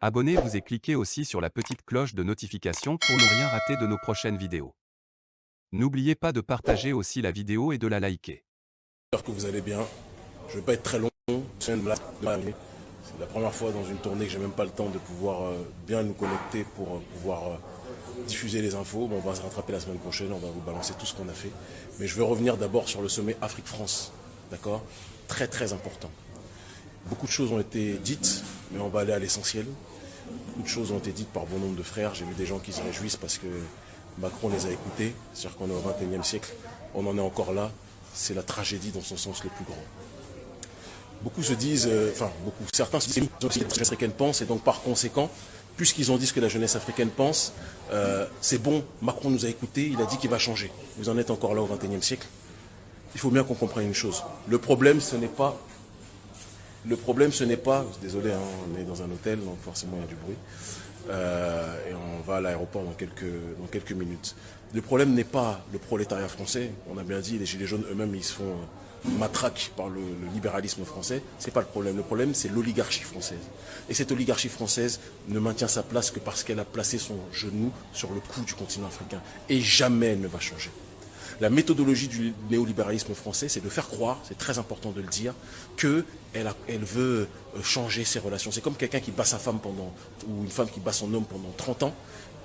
Abonnez-vous et cliquez aussi sur la petite cloche de notification pour ne rien rater de nos prochaines vidéos. N'oubliez pas de partager aussi la vidéo et de la liker. J'espère que vous allez bien. Je ne vais pas être très long. C'est la première fois dans une tournée que j'ai même pas le temps de pouvoir bien nous connecter pour pouvoir diffuser les infos. Bon, on va se rattraper la semaine prochaine, on va vous balancer tout ce qu'on a fait. Mais je vais revenir d'abord sur le sommet Afrique-France. D'accord? Très très important. Beaucoup de choses ont été dites, mais on va aller à l'essentiel. Beaucoup de choses ont été dites par bon nombre de frères. J'ai vu des gens qui se réjouissent parce que Macron les a écoutés. C'est-à-dire qu'on est au XXIe siècle. On en est encore là. C'est la tragédie dans son sens le plus grand. Beaucoup se disent, certains se disent que la jeunesse africaine pense, et donc par conséquent, puisqu'ils ont dit ce que la jeunesse africaine pense, c'est bon, Macron nous a écoutés, il a dit qu'il va changer. Vous en êtes encore là au XXIe siècle. Il faut bien qu'on comprenne une chose. Le problème, ce n'est pas, désolé, hein, on est dans un hôtel, donc forcément il y a du bruit, et on va à l'aéroport dans quelques minutes. Le problème n'est pas le prolétariat français, on a bien dit, les gilets jaunes eux-mêmes, ils se font matraque par le libéralisme français, c'est pas le problème. Le problème, c'est l'oligarchie française. Et cette oligarchie française ne maintient sa place que parce qu'elle a placé son genou sur le cou du continent africain. Et jamais elle ne va changer. La méthodologie du néolibéralisme français, c'est de faire croire, c'est très important de le dire, qu'elle veut changer ses relations. C'est comme quelqu'un qui bat sa femme ou une femme qui bat son homme pendant 30 ans.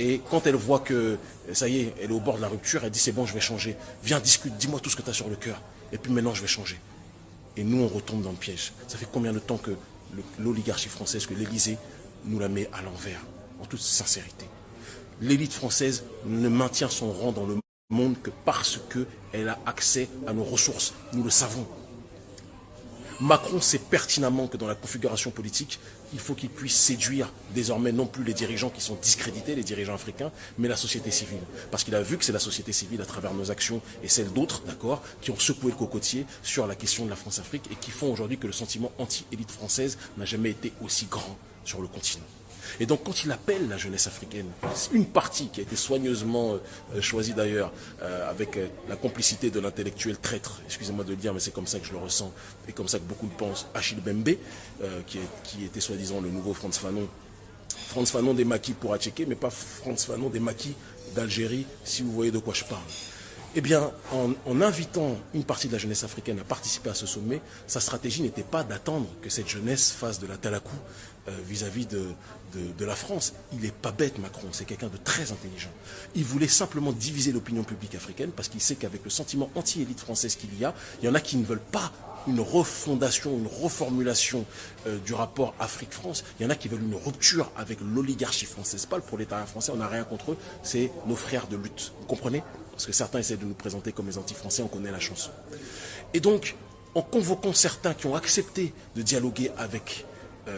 Et quand elle voit que, ça y est, elle est au bord de la rupture, elle dit c'est bon, je vais changer. Viens, discute, dis-moi tout ce que tu as sur le cœur. Et puis maintenant, je vais changer. Et nous, on retombe dans le piège. Ça fait combien de temps que l'oligarchie française, que l'Élysée nous la met à l'envers, en toute sincérité. L'élite française ne maintient son rang dans le monde que parce qu'elle a accès à nos ressources. Nous le savons. Macron sait pertinemment que dans la configuration politique, il faut qu'il puisse séduire désormais non plus les dirigeants qui sont discrédités, les dirigeants africains, mais la société civile. Parce qu'il a vu que c'est la société civile, à travers nos actions et celles d'autres, d'accord, qui ont secoué le cocotier sur la question de la France-Afrique et qui font aujourd'hui que le sentiment anti-élite française n'a jamais été aussi grand sur le continent. Et donc quand il appelle la jeunesse africaine, une partie qui a été soigneusement choisie d'ailleurs, avec la complicité de l'intellectuel traître, excusez-moi de le dire, mais c'est comme ça que je le ressens, et comme ça que beaucoup le pensent, Achille Bembe, qui était soi-disant le nouveau Frantz Fanon des maquis pour Atchéké, mais pas Frantz Fanon des maquis d'Algérie, si vous voyez de quoi je parle. Eh bien, en invitant une partie de la jeunesse africaine à participer à ce sommet, sa stratégie n'était pas d'attendre que cette jeunesse fasse de la talakou vis-à-vis de la France. Il n'est pas bête, Macron, c'est quelqu'un de très intelligent. Il voulait simplement diviser l'opinion publique africaine parce qu'il sait qu'avec le sentiment anti-élite française qu'il y en a qui ne veulent pas une refondation, une reformulation du rapport Afrique-France. Il y en a qui veulent une rupture avec l'oligarchie française. Pas le prolétariat français, on n'a rien contre eux, c'est nos frères de lutte. Vous comprenez? Parce que certains essaient de nous présenter comme les anti-français, on connaît la chanson. Et donc, en convoquant certains qui ont accepté de dialoguer avec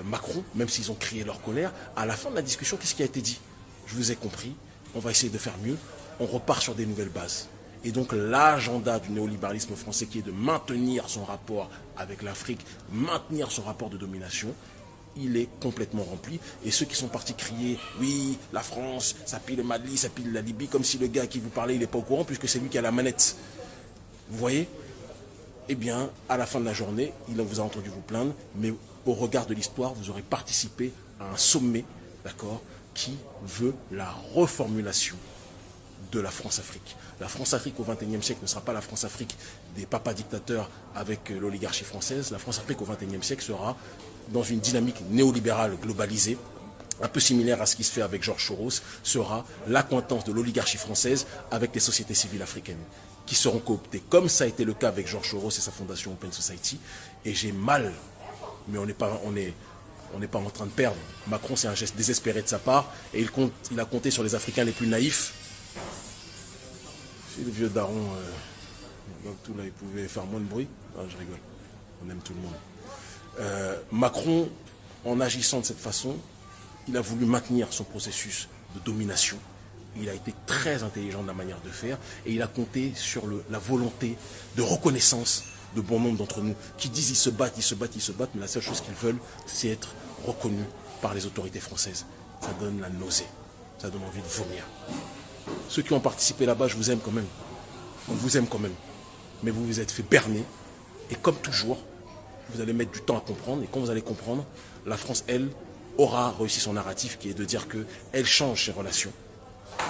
Macron, même s'ils ont crié leur colère, à la fin de la discussion, qu'est-ce qui a été dit? Je vous ai compris, on va essayer de faire mieux, on repart sur des nouvelles bases. Et donc l'agenda du néolibéralisme français qui est de maintenir son rapport avec l'Afrique, maintenir son rapport de domination, il est complètement rempli. Et ceux qui sont partis crier, oui, la France, ça pille le Mali, ça pille la Libye, comme si le gars qui vous parlait, il n'est pas au courant, puisque c'est lui qui a la manette. Vous voyez? Eh bien, à la fin de la journée, il vous a entendu vous plaindre, mais au regard de l'histoire, vous aurez participé à un sommet, d'accord, qui veut la reformulation de la France-Afrique. La France-Afrique au XXIe siècle ne sera pas la France-Afrique des papas dictateurs avec l'oligarchie française. La France-Afrique au XXIe siècle sera dans une dynamique néolibérale globalisée, un peu similaire à ce qui se fait avec Georges Soros, sera l'accointance de l'oligarchie française avec les sociétés civiles africaines qui seront cooptées, comme ça a été le cas avec Georges Soros et sa fondation Open Society. Et j'ai mal, mais on n'est pas en train de perdre. Macron, c'est un geste désespéré de sa part, et il a compté sur les Africains les plus naïfs. Si le vieux daron, tout là, il pouvait faire moins de bruit. Non, je rigole. On aime tout le monde. Macron, en agissant de cette façon, il a voulu maintenir son processus de domination. Il a été très intelligent de la manière de faire et il a compté sur la volonté de reconnaissance de bon nombre d'entre nous qui disent ils se battent, mais la seule chose qu'ils veulent, c'est être reconnus par les autorités françaises. Ça donne la nausée, ça donne envie de vomir. Ceux qui ont participé là-bas, je vous aime quand même. On vous aime quand même. Mais vous vous êtes fait berner. Et comme toujours, vous allez mettre du temps à comprendre. Et quand vous allez comprendre, la France, elle, aura réussi son narratif qui est de dire qu'elle change ses relations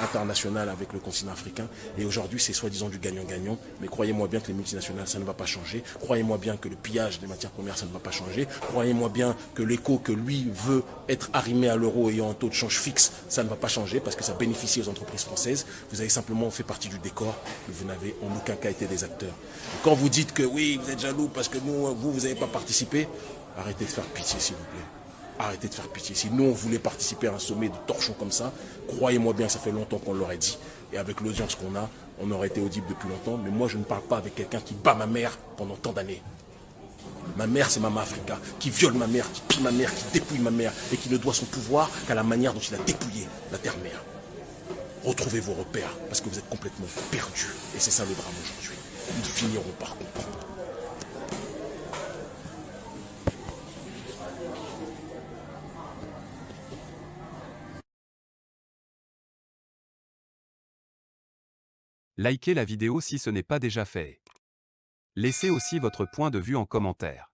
internationales avec le continent africain. Et aujourd'hui, c'est soi-disant du gagnant-gagnant. Mais croyez-moi bien que les multinationales, ça ne va pas changer. Croyez-moi bien que le pillage des matières premières, ça ne va pas changer. Croyez-moi bien que l'écho que lui veut être arrimé à l'euro ayant un taux de change fixe, ça ne va pas changer parce que ça bénéficie aux entreprises françaises. Vous avez simplement fait partie du décor, mais vous n'avez en aucun cas été des acteurs. Et quand vous dites que oui, vous êtes jaloux parce que vous n'avez pas participé, arrêtez de faire pitié, s'il vous plaît. Arrêtez de faire pitié. Si nous, on voulait participer à un sommet de torchons comme ça, croyez-moi bien, ça fait longtemps qu'on l'aurait dit. Et avec l'audience qu'on a, on aurait été audible depuis longtemps. Mais moi, je ne parle pas avec quelqu'un qui bat ma mère pendant tant d'années. Ma mère, c'est Mama Africa, qui viole ma mère, qui pille ma mère, qui dépouille ma mère, et qui ne doit son pouvoir qu'à la manière dont il a dépouillé la terre-mère. Retrouvez vos repères, parce que vous êtes complètement perdus. Et c'est ça le drame aujourd'hui. Ils finiront par comprendre. Likez la vidéo si ce n'est pas déjà fait. Laissez aussi votre point de vue en commentaire.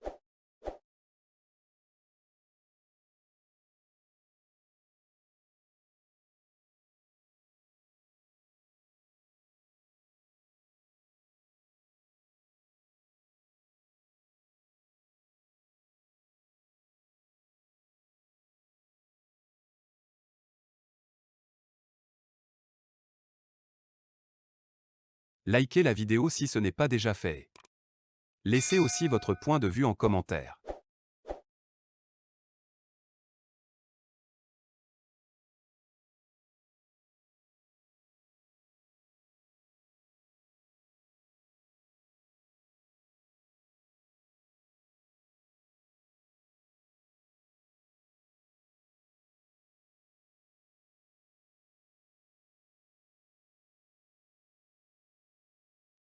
Likez la vidéo si ce n'est pas déjà fait. Laissez aussi votre point de vue en commentaire.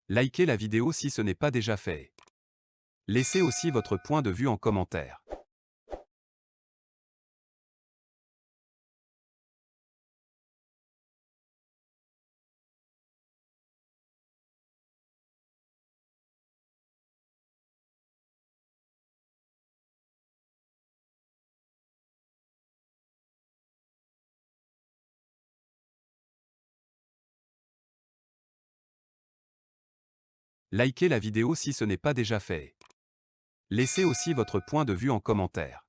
Likez la vidéo si ce n'est pas déjà fait. Laissez aussi votre point de vue en commentaire. Likez la vidéo si ce n'est pas déjà fait. Laissez aussi votre point de vue en commentaire.